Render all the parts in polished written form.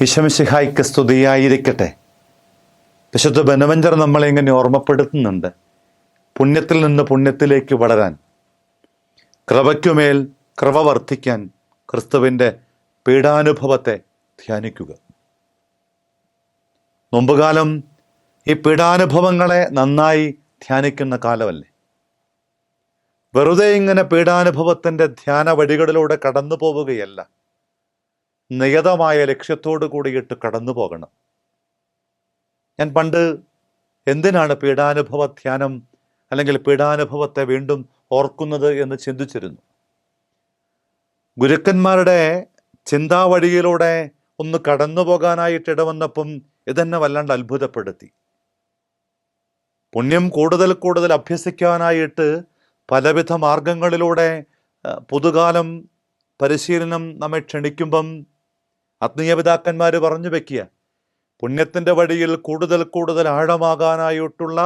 ഈശോമിശിഹായ്ക്ക് സ്തുതിയായിരിക്കട്ടെ. വിശുദ്ധ ബെനവഞ്ചർ നമ്മളെ ഇങ്ങനെ ഓർമ്മപ്പെടുത്തുന്നുണ്ട്, പുണ്യത്തിൽ നിന്ന് പുണ്യത്തിലേക്ക് വളരാൻ, കൃപയ്ക്കുമേൽ കൃപ വർദ്ധിക്കാൻ ക്രിസ്തുവിൻ്റെ പീഡാനുഭവത്തെ ധ്യാനിക്കുക. മുമ്പുകാലം ഈ പീഡാനുഭവങ്ങളെ നന്നായി ധ്യാനിക്കുന്ന കാലമല്ലേ. വെറുതെ ഇങ്ങനെ പീഡാനുഭവത്തിൻ്റെ ധ്യാന വഴികളിലൂടെ കടന്നു പോവുകയല്ല, നിയതമായ ലക്ഷ്യത്തോടു കൂടിയിട്ട് കടന്നു പോകണം. ഞാൻ പണ്ട് എന്തിനാണ് പീഡാനുഭവ ധ്യാനം അല്ലെങ്കിൽ പീഡാനുഭവത്തെ വീണ്ടും ഓർക്കുന്നത് എന്ന് ചിന്തിച്ചിരുന്നു. ഗുരുക്കന്മാരുടെ ചിന്താവഴിയിലൂടെ ഒന്ന് കടന്നു പോകാനായിട്ട് ഇടവന്നപ്പം ഇതെന്നെ വല്ലാണ്ട് അത്ഭുതപ്പെടുത്തി. പുണ്യം കൂടുതൽ കൂടുതൽ അഭ്യസിക്കാനായിട്ട് പലവിധ മാർഗങ്ങളിലൂടെ പുതുകാലം പരിശീലനം നമ്മെ ക്ഷണിക്കുമ്പം ആത്മീയപിതാക്കന്മാർ പറഞ്ഞു വെക്കുക, പുണ്യത്തിൻ്റെ വഴിയിൽ കൂടുതൽ കൂടുതൽ ആഴമാകാനായിട്ടുള്ള,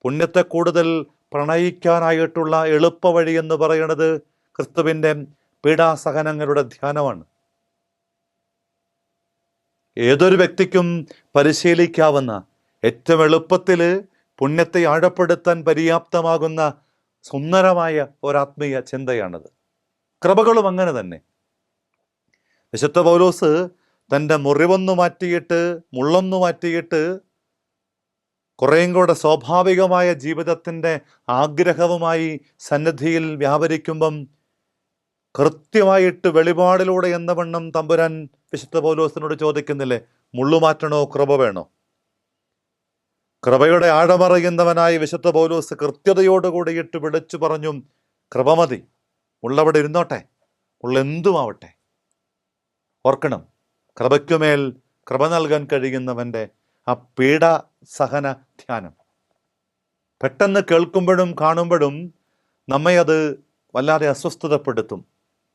പുണ്യത്തെ കൂടുതൽ പ്രണയിക്കാനായിട്ടുള്ള എളുപ്പ വഴി എന്ന് പറയുന്നത് ക്രിസ്തുവിൻ്റെ പീഡാസഹനങ്ങളുടെ ധ്യാനമാണ്. ഏതൊരു വ്യക്തിക്കും പരിശീലിക്കാവുന്ന, ഏറ്റവും എളുപ്പത്തിൽ പുണ്യത്തെ ആഴപ്പെടുത്താൻ പര്യാപ്തമാകുന്ന സുന്ദരമായ ഒരാത്മീയ ചിന്തയാണത്. കൃപകളും അങ്ങനെ തന്നെ. വിശുദ്ധ പൗലോസ് തൻ്റെ മുറിവൊന്നു മാറ്റിയിട്ട്, മുള്ളൊന്നു മാറ്റിയിട്ട്, കുറേയും കൂടെ സ്വാഭാവികമായ ജീവിതത്തിൻ്റെ ആഗ്രഹവുമായി സന്നിധിയിൽ വ്യാപരിക്കുമ്പം കൃത്യമായിട്ട് വെളിപാടിലൂടെ എന്ന വണ്ണം തമ്പുരാൻ വിശുദ്ധ പൗലോസിനോട് ചോദിക്കുന്നില്ലേ, മുള്ളുമാറ്റണോ കൃപ വേണോ? കൃപയുടെ ആഴമറിയുന്നവനായി വിശുദ്ധ പൗലോസ് കൃത്യതയോടുകൂടിയിട്ട് വിളിച്ചു പറഞ്ഞു, കൃപ മതി, മുള്ളവിടെ ഇരുന്നോട്ടെ, മുള്ളെന്തുമാവട്ടെ. ഓർക്കണം, കൃപയ്ക്കുമേൽ കൃപ നൽകാൻ കഴിയുന്നവൻ്റെ ആ പീഡാസഹന ധ്യാനം പെട്ടെന്ന് കേൾക്കുമ്പോഴും കാണുമ്പോഴും നമ്മെ അത് വല്ലാതെ അസ്വസ്ഥതപ്പെടുത്തും.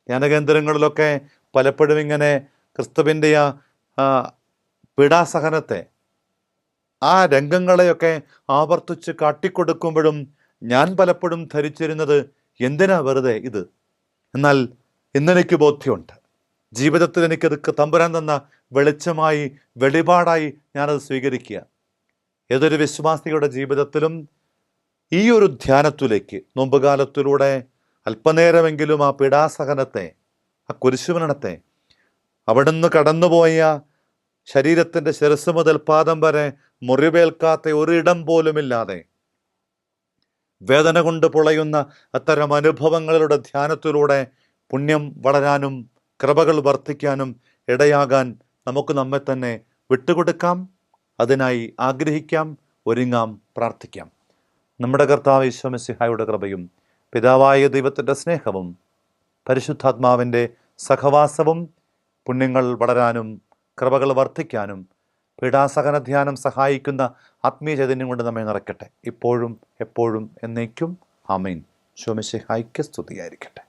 ധ്യാനകേന്ദ്രങ്ങളിലൊക്കെ പലപ്പോഴും ഇങ്ങനെ ക്രിസ്തുവിൻ്റെ ആ പീഡാസഹനത്തെ, ആ രംഗങ്ങളെയൊക്കെ ആവർത്തിച്ച് കാട്ടിക്കൊടുക്കുമ്പോഴും ഞാൻ പലപ്പോഴും ധരിച്ചിരുന്നത്, എന്തിനാ വെറുതെ ഇത്? എന്നാൽ ഇന്നെനിക്ക് ബോധ്യമുണ്ട്, ജീവിതത്തിൽ എനിക്കത് തമ്പുരാൻ തന്ന വെളിച്ചമായി, വെളിപാടായി ഞാനത് സ്വീകരിക്കുക. ഏതൊരു വിശ്വാസിയുടെ ജീവിതത്തിലും ഈ ഒരു ധ്യാനത്തിലേക്ക്, നോമ്പുകാലത്തിലൂടെ അല്പനേരമെങ്കിലും ആ പീഡാസഹനത്തെ, ആ കുരിശുമരണത്തെ, അവിടുന്ന് കടന്നുപോയ ശരീരത്തിൻ്റെ ശിരസ് മുതൽ പാദം വരെ മുറിവേൽക്കാത്ത ഒരിടം പോലുമില്ലാതെ വേദന കൊണ്ട് പുളയുന്ന അത്തരം അനുഭവങ്ങളുടെ ധ്യാനത്തിലൂടെ പുണ്യം വളരാനും കൃപകൾ വർദ്ധിക്കാനും ഇടയാകാൻ നമുക്ക് നമ്മെ തന്നെ വിട്ടുകൊടുക്കാം. അതിനായി ആഗ്രഹിക്കാം, ഒരുങ്ങാം, പ്രാർത്ഥിക്കാം. നമ്മുടെ കർത്താവ് ഈശോ മിശിഹായുടെ കൃപയും പിതാവായ ദൈവത്തിൻ്റെ സ്നേഹവും പരിശുദ്ധാത്മാവിൻ്റെ സഹവാസവും പുണ്യങ്ങൾ വളരാനും കൃപകൾ വർദ്ധിക്കാനും പീഡാസഹന ധ്യാനം സഹായിക്കുന്ന ആത്മീയ ചൈതന്യം കൊണ്ട് നമ്മെ നിറയ്ക്കട്ടെ, ഇപ്പോഴും എപ്പോഴും എന്നേക്കും. ആമേൻ. ഈശോ മിശിഹായ്ക്ക് സ്തുതിയായിരിക്കട്ടെ.